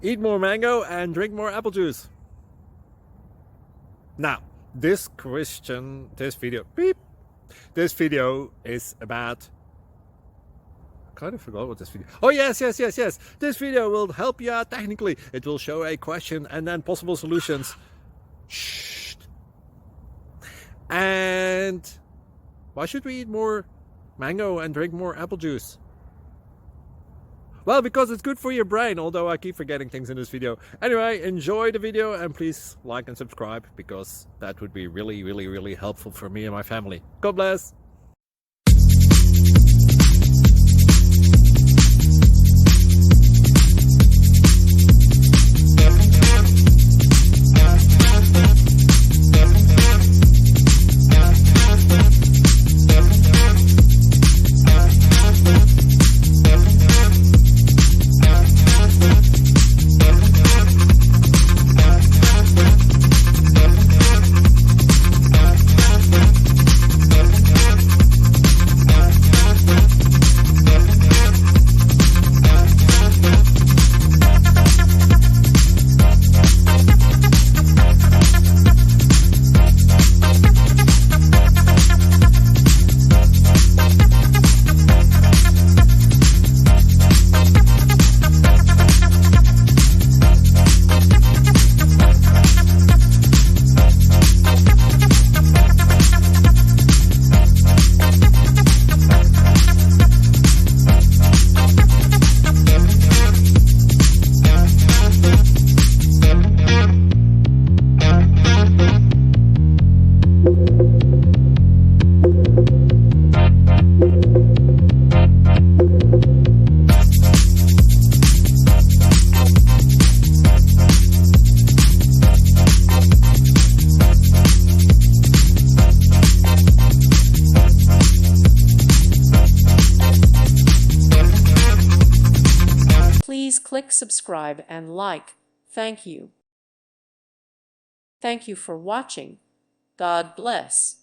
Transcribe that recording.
Eat more mango and drink more apple juice. Now, this video is about, I kind of forgot what this video. Oh yes. This video will help you out technically. It will show a question and then possible solutions. Shh. And why should we eat more mango and drink more apple juice? Well, because it's good for your brain, although I keep forgetting things in this video. Anyway, enjoy the video and please like and subscribe, because that would be really helpful for me and my family. God bless! Please click subscribe and like. Thank you. Thank you for watching. God bless.